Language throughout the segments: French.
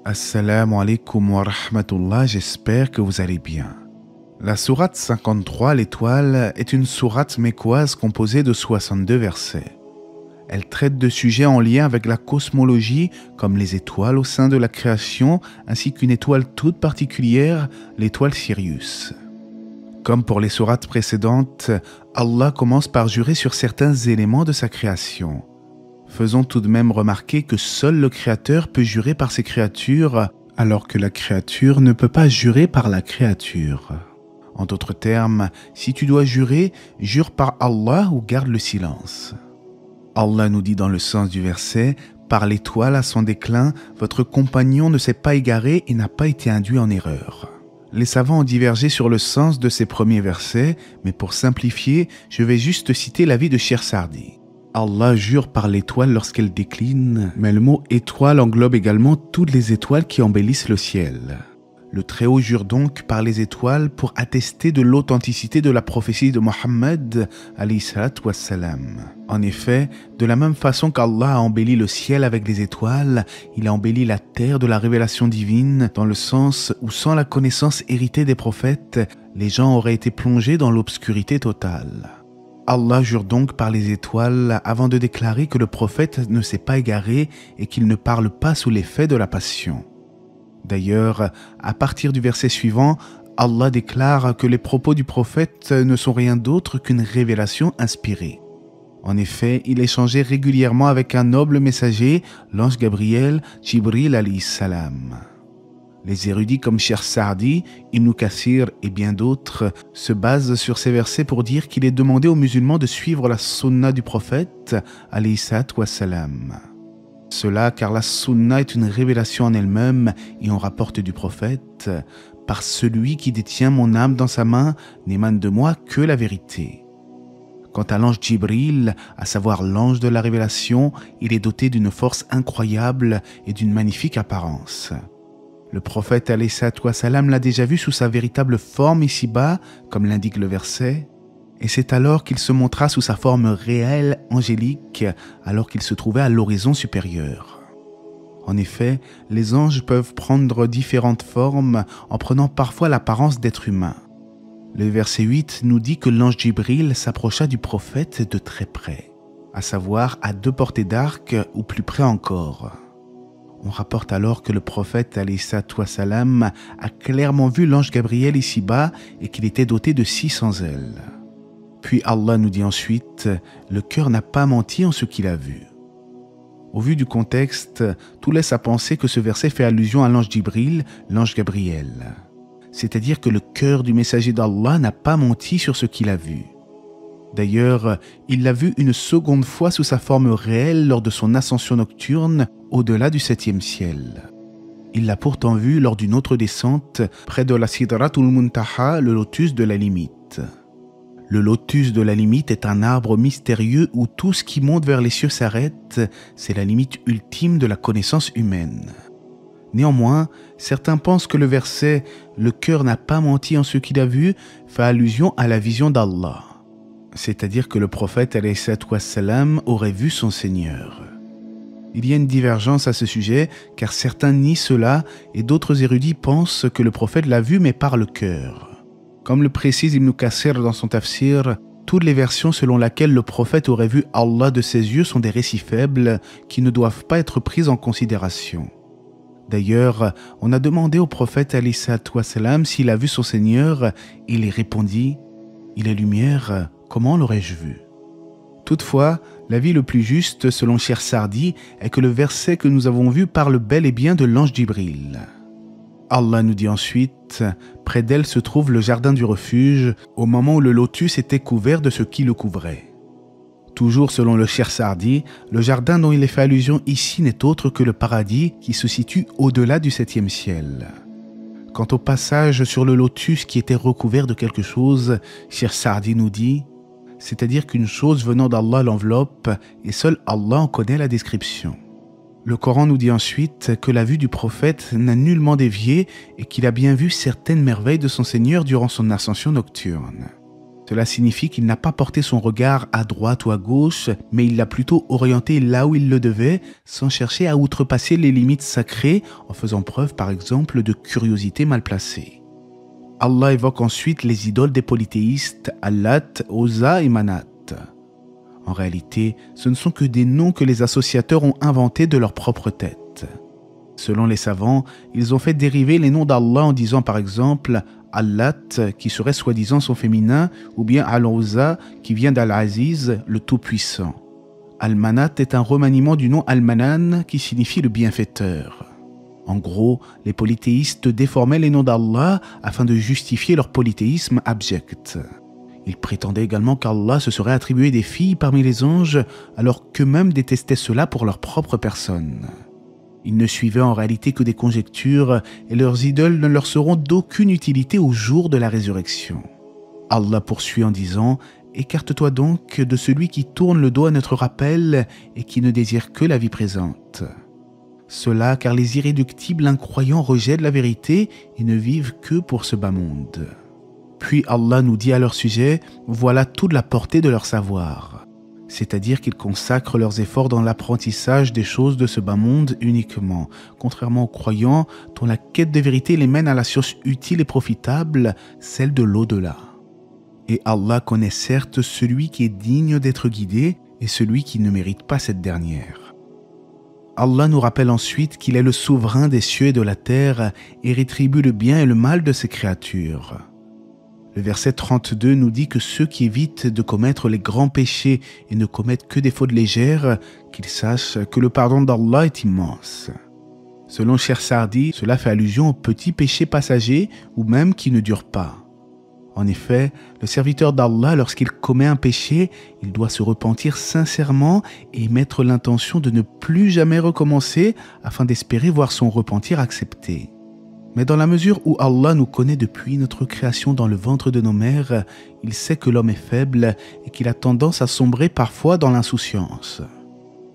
Assalamu alaikum wa rahmatullah, j'espère que vous allez bien. La sourate 53, l'étoile, est une sourate mécoise composée de 62 versets. Elle traite de sujets en lien avec la cosmologie, comme les étoiles au sein de la création, ainsi qu'une étoile toute particulière, l'étoile Sirius. Comme pour les sourates précédentes, Allah commence par jurer sur certains éléments de sa création. Faisons tout de même remarquer que seul le Créateur peut jurer par ses créatures, alors que la créature ne peut pas jurer par la créature. En d'autres termes, si tu dois jurer, jure par Allah ou garde le silence. Allah nous dit dans le sens du verset, « Par l'étoile à son déclin, votre compagnon ne s'est pas égaré et n'a pas été induit en erreur. » Les savants ont divergé sur le sens de ces premiers versets, mais pour simplifier, je vais juste citer l'avis de Chersardi. Allah jure par l'étoile lorsqu'elle décline, mais le mot étoile englobe également toutes les étoiles qui embellissent le ciel. Le Très-Haut jure donc par les étoiles pour attester de l'authenticité de la prophétie de Mohammed alayhi salatu wassalam. En effet, de la même façon qu'Allah a embelli le ciel avec les étoiles, il a embelli la terre de la révélation divine dans le sens où sans la connaissance héritée des prophètes, les gens auraient été plongés dans l'obscurité totale. Allah jure donc par les étoiles avant de déclarer que le prophète ne s'est pas égaré et qu'il ne parle pas sous l'effet de la passion. D'ailleurs, à partir du verset suivant, Allah déclare que les propos du prophète ne sont rien d'autre qu'une révélation inspirée. En effet, il échangeait régulièrement avec un noble messager, l'ange Gabriel, Jibril alayhi salam. Les érudits comme Chersardi, Ibn Kathir et bien d'autres se basent sur ces versets pour dire qu'il est demandé aux musulmans de suivre la sunna du prophète alayhi salatu wassalam. Cela car la sunna est une révélation en elle-même et on rapporte du prophète « Par celui qui détient mon âme dans sa main, n'émane de moi que la vérité. » Quant à l'ange Jibril, à savoir l'ange de la révélation, il est doté d'une force incroyable et d'une magnifique apparence. Le prophète alayhi salatu wassalam l'a déjà vu sous sa véritable forme ici-bas, comme l'indique le verset, et c'est alors qu'il se montra sous sa forme réelle, angélique, alors qu'il se trouvait à l'horizon supérieur. En effet, les anges peuvent prendre différentes formes en prenant parfois l'apparence d'êtres humains. Le verset 8 nous dit que l'ange Jibril s'approcha du prophète de très près, à savoir à 2 portées d'arc ou plus près encore. On rapporte alors que le prophète alayhi salatu wassalam a clairement vu l'ange Gabriel ici-bas et qu'il était doté de 600 ailes. Puis Allah nous dit ensuite, le cœur n'a pas menti en ce qu'il a vu. Au vu du contexte, tout laisse à penser que ce verset fait allusion à l'ange Jibril, l'ange Gabriel. C'est-à-dire que le cœur du messager d'Allah n'a pas menti sur ce qu'il a vu. D'ailleurs, il l'a vu une seconde fois sous sa forme réelle lors de son ascension nocturne au-delà du 7e ciel. Il l'a pourtant vu lors d'une autre descente près de la Sidratul Muntaha, le lotus de la limite. Le lotus de la limite est un arbre mystérieux où tout ce qui monte vers les cieux s'arrête, c'est la limite ultime de la connaissance humaine. Néanmoins, certains pensent que le verset « Le cœur n'a pas menti en ce qu'il a vu » fait allusion à la vision d'Allah. C'est-à-dire que le prophète alayhi salatu wassalam aurait vu son Seigneur. Il y a une divergence à ce sujet, car certains nient cela et d'autres érudits pensent que le prophète l'a vu mais par le cœur. Comme le précise Ibn Kathir dans son tafsir, toutes les versions selon lesquelles le prophète aurait vu Allah de ses yeux sont des récits faibles qui ne doivent pas être pris en considération. D'ailleurs, on a demandé au prophète alayhi salatu wassalam s'il a vu son Seigneur et il répondit « Il est lumière, comment l'aurais-je vu ?» Toutefois, l'avis le plus juste, selon Chersardi, est que le verset que nous avons vu parle bel et bien de l'ange Jibril. Allah nous dit ensuite, près d'elle se trouve le jardin du refuge, au moment où le lotus était couvert de ce qui le couvrait. Toujours selon le Chersardi, le jardin dont il est fait allusion ici n'est autre que le paradis qui se situe au-delà du 7e ciel. Quant au passage sur le lotus qui était recouvert de quelque chose, Chersardi nous dit, c'est-à-dire qu'une chose venant d'Allah l'enveloppe et seul Allah en connaît la description. Le Coran nous dit ensuite que la vue du prophète n'a nullement dévié et qu'il a bien vu certaines merveilles de son Seigneur durant son ascension nocturne. Cela signifie qu'il n'a pas porté son regard à droite ou à gauche, mais il l'a plutôt orienté là où il le devait, sans chercher à outrepasser les limites sacrées, en faisant preuve par exemple de curiosité mal placée. Allah évoque ensuite les idoles des polythéistes, Allat, Uzza et Manat. En réalité, ce ne sont que des noms que les associateurs ont inventés de leur propre tête. Selon les savants, ils ont fait dériver les noms d'Allah en disant par exemple Allat, qui serait soi-disant son féminin, ou bien Al-Uzza, qui vient d'Al-Aziz, le Tout-Puissant. Al-Manat est un remaniement du nom Al-Manan, qui signifie le bienfaiteur. En gros, les polythéistes déformaient les noms d'Allah afin de justifier leur polythéisme abject. Ils prétendaient également qu'Allah se serait attribué des filles parmi les anges, alors qu'eux-mêmes détestaient cela pour leur propre personne. Ils ne suivaient en réalité que des conjectures et leurs idoles ne leur seront d'aucune utilité au jour de la résurrection. Allah poursuit en disant « Écarte-toi donc de celui qui tourne le dos à notre rappel et qui ne désire que la vie présente. » Cela car les irréductibles incroyants rejettent la vérité et ne vivent que pour ce bas monde. Puis Allah nous dit à leur sujet « Voilà toute la portée de leur savoir ». C'est-à-dire qu'ils consacrent leurs efforts dans l'apprentissage des choses de ce bas monde uniquement, contrairement aux croyants dont la quête de vérité les mène à la science utile et profitable, celle de l'au-delà. Et Allah connaît certes celui qui est digne d'être guidé et celui qui ne mérite pas cette dernière. Allah nous rappelle ensuite qu'il est le souverain des cieux et de la terre et rétribue le bien et le mal de ses créatures. Le verset 32 nous dit que ceux qui évitent de commettre les grands péchés et ne commettent que des fautes légères, qu'ils sachent que le pardon d'Allah est immense. Selon Cheikh Sardi, cela fait allusion aux petits péchés passagers ou même qui ne durent pas. En effet, le serviteur d'Allah, lorsqu'il commet un péché, il doit se repentir sincèrement et mettre l'intention de ne plus jamais recommencer afin d'espérer voir son repentir accepté. Mais dans la mesure où Allah nous connaît depuis notre création dans le ventre de nos mères, il sait que l'homme est faible et qu'il a tendance à sombrer parfois dans l'insouciance.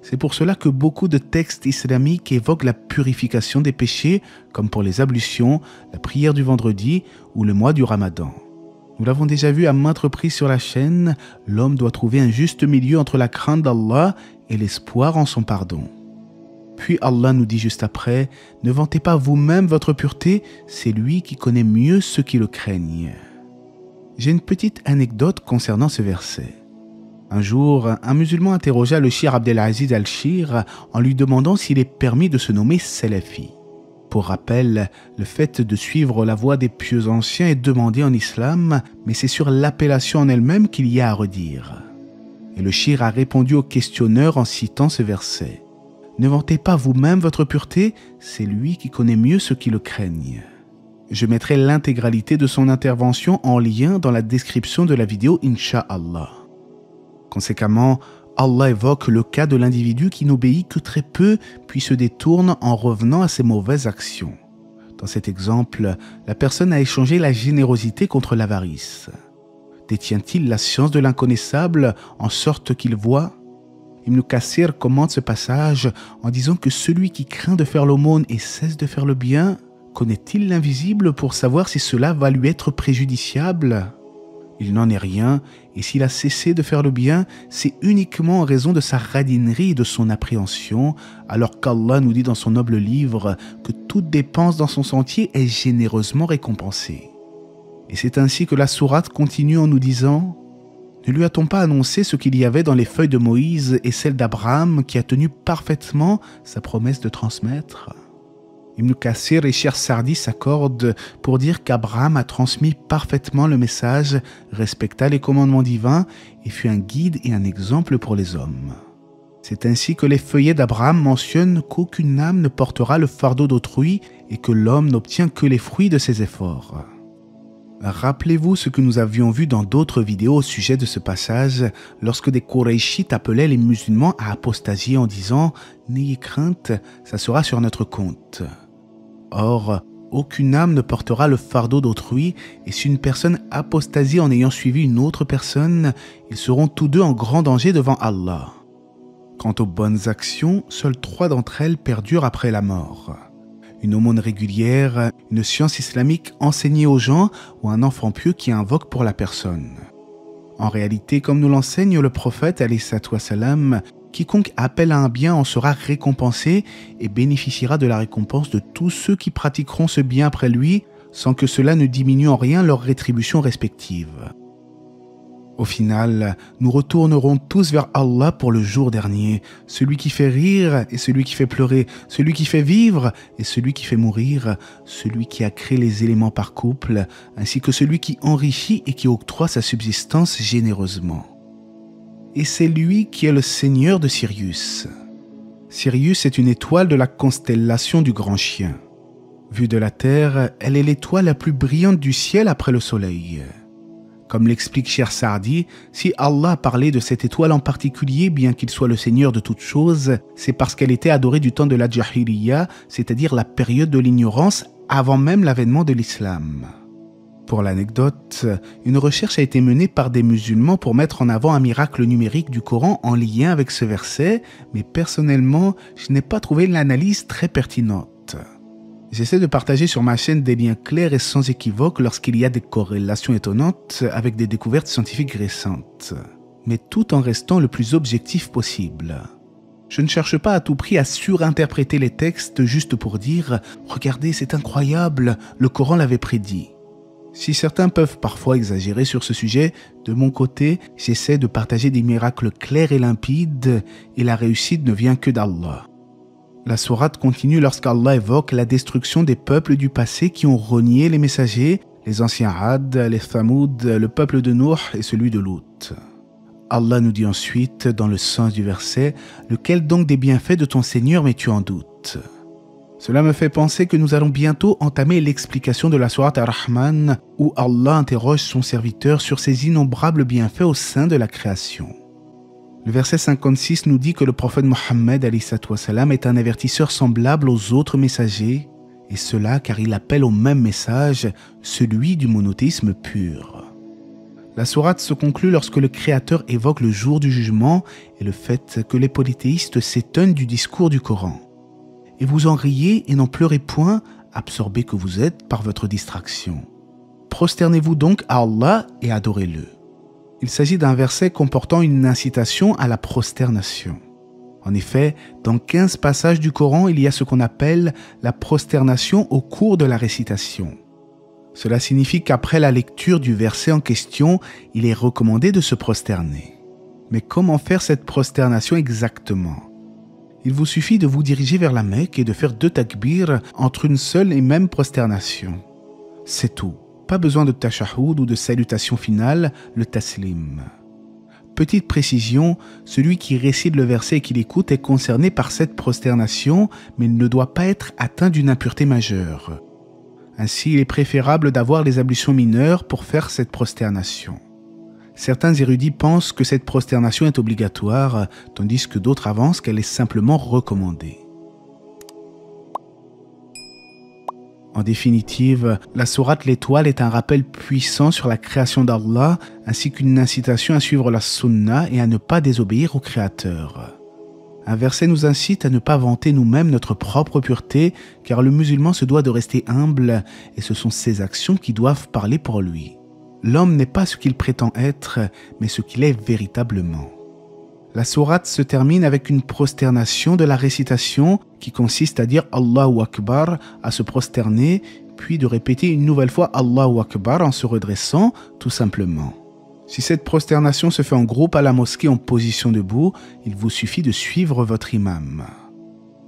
C'est pour cela que beaucoup de textes islamiques évoquent la purification des péchés, comme pour les ablutions, la prière du vendredi ou le mois du Ramadan. Nous l'avons déjà vu à maintes reprises sur la chaîne, l'homme doit trouver un juste milieu entre la crainte d'Allah et l'espoir en son pardon. Puis Allah nous dit juste après, « Ne vantez pas vous-même votre pureté, c'est lui qui connaît mieux ceux qui le craignent. » J'ai une petite anecdote concernant ce verset. Un jour, un musulman interrogea le shir Abdelaziz al-Shir en lui demandant s'il est permis de se nommer Salafi. Pour rappel, le fait de suivre la voie des pieux anciens est demandé en islam, mais c'est sur l'appellation en elle-même qu'il y a à redire. Et le shir a répondu au questionneur en citant ce verset. Ne vantez pas vous-même votre pureté, c'est lui qui connaît mieux ceux qui le craignent. Je mettrai l'intégralité de son intervention en lien dans la description de la vidéo Inch'Allah. Conséquemment, Allah évoque le cas de l'individu qui n'obéit que très peu puis se détourne en revenant à ses mauvaises actions. Dans cet exemple, la personne a échangé la générosité contre l'avarice. Détient-il la science de l'inconnaissable en sorte qu'il voit ? Ibn Kathir commente ce passage en disant que celui qui craint de faire l'aumône et cesse de faire le bien, connaît-il l'invisible pour savoir si cela va lui être préjudiciable ? Il n'en est rien, et s'il a cessé de faire le bien, c'est uniquement en raison de sa radinerie et de son appréhension, alors qu'Allah nous dit dans son noble livre que toute dépense dans son sentier est généreusement récompensée. Et c'est ainsi que la sourate continue en nous disant « Ne lui a-t-on pas annoncé ce qu'il y avait dans les feuilles de Moïse et celles d'Abraham qui a tenu parfaitement sa promesse de transmettre ?» Ibn Kathir et Cheikh Sardi s'accordent pour dire qu'Abraham a transmis parfaitement le message, respecta les commandements divins et fut un guide et un exemple pour les hommes. C'est ainsi que les feuillets d'Abraham mentionnent qu'aucune âme ne portera le fardeau d'autrui et que l'homme n'obtient que les fruits de ses efforts. Rappelez-vous ce que nous avions vu dans d'autres vidéos au sujet de ce passage, lorsque des Qurayshites appelaient les musulmans à apostasier en disant « N'ayez crainte, ça sera sur notre compte ». Or, aucune âme ne portera le fardeau d'autrui, et si une personne apostasie en ayant suivi une autre personne, ils seront tous deux en grand danger devant Allah. Quant aux bonnes actions, seules 3 d'entre elles perdurent après la mort. Une aumône régulière, une science islamique enseignée aux gens ou un enfant pieux qui invoque pour la personne. En réalité, comme nous l'enseigne le prophète, alayhi salatu wassalam, quiconque appelle à un bien en sera récompensé et bénéficiera de la récompense de tous ceux qui pratiqueront ce bien après lui, sans que cela ne diminue en rien leur rétribution respective. Au final, nous retournerons tous vers Allah pour le jour dernier, celui qui fait rire et celui qui fait pleurer, celui qui fait vivre et celui qui fait mourir, celui qui a créé les éléments par couple, ainsi que celui qui enrichit et qui octroie sa subsistance généreusement. Et c'est lui qui est le Seigneur de Sirius. Sirius est une étoile de la constellation du Grand Chien. Vue de la Terre, elle est l'étoile la plus brillante du ciel après le Soleil. Comme l'explique Cheikh Saadi, si Allah parlait de cette étoile en particulier, bien qu'il soit le Seigneur de toutes choses, c'est parce qu'elle était adorée du temps de la Jahiliya, c'est-à-dire la période de l'ignorance avant même l'avènement de l'islam. Pour l'anecdote, une recherche a été menée par des musulmans pour mettre en avant un miracle numérique du Coran en lien avec ce verset, mais personnellement, je n'ai pas trouvé l'analyse très pertinente. J'essaie de partager sur ma chaîne des liens clairs et sans équivoque lorsqu'il y a des corrélations étonnantes avec des découvertes scientifiques récentes, mais tout en restant le plus objectif possible. Je ne cherche pas à tout prix à surinterpréter les textes juste pour dire « Regardez, c'est incroyable, le Coran l'avait prédit ». Si certains peuvent parfois exagérer sur ce sujet, de mon côté, j'essaie de partager des miracles clairs et limpides et la réussite ne vient que d'Allah. La sourate continue lorsqu'Allah évoque la destruction des peuples du passé qui ont renié les messagers, les anciens Ad, les Thamoud, le peuple de Nuh et celui de Lut. Allah nous dit ensuite, dans le sens du verset, « Lequel donc des bienfaits de ton Seigneur mets-tu en doute ?» Cela me fait penser que nous allons bientôt entamer l'explication de la sourate Ar-Rahman où Allah interroge son serviteur sur ses innombrables bienfaits au sein de la création. Le verset 56 nous dit que le prophète Mohammed est un avertisseur semblable aux autres messagers, et cela car il appelle au même message, celui du monothéisme pur. La sourate se conclut lorsque le Créateur évoque le jour du jugement et le fait que les polythéistes s'étonnent du discours du Coran. Et vous en riez et n'en pleurez point, absorbés que vous êtes par votre distraction. Prosternez-vous donc à Allah et adorez-le. Il s'agit d'un verset comportant une incitation à la prosternation. En effet, dans 15 passages du Coran, il y a ce qu'on appelle la prosternation au cours de la récitation. Cela signifie qu'après la lecture du verset en question, il est recommandé de se prosterner. Mais comment faire cette prosternation exactement ? Il vous suffit de vous diriger vers la Mecque et de faire 2 takbirs entre une seule et même prosternation. C'est tout. Pas besoin de tashahhud ou de salutation finale, le taslim. Petite précision, celui qui récite le verset et qui l'écoute est concerné par cette prosternation, mais il ne doit pas être atteint d'une impureté majeure. Ainsi, il est préférable d'avoir les ablutions mineures pour faire cette prosternation. Certains érudits pensent que cette prosternation est obligatoire, tandis que d'autres avancent qu'elle est simplement recommandée. En définitive, la sourate L'Étoile est un rappel puissant sur la création d'Allah, ainsi qu'une incitation à suivre la sunna et à ne pas désobéir au Créateur. Un verset nous incite à ne pas vanter nous-mêmes notre propre pureté, car le musulman se doit de rester humble, et ce sont ses actions qui doivent parler pour lui. L'homme n'est pas ce qu'il prétend être, mais ce qu'il est véritablement. La sourate se termine avec une prosternation de la récitation qui consiste à dire Allahu Akbar, à se prosterner, puis de répéter une nouvelle fois Allahu Akbar en se redressant, tout simplement. Si cette prosternation se fait en groupe à la mosquée en position debout, il vous suffit de suivre votre imam.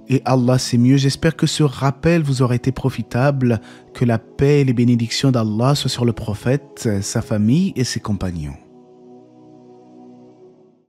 Et Allah sait mieux, j'espère que ce rappel vous aura été profitable, que la paix et les bénédictions d'Allah soient sur le prophète, sa famille et ses compagnons.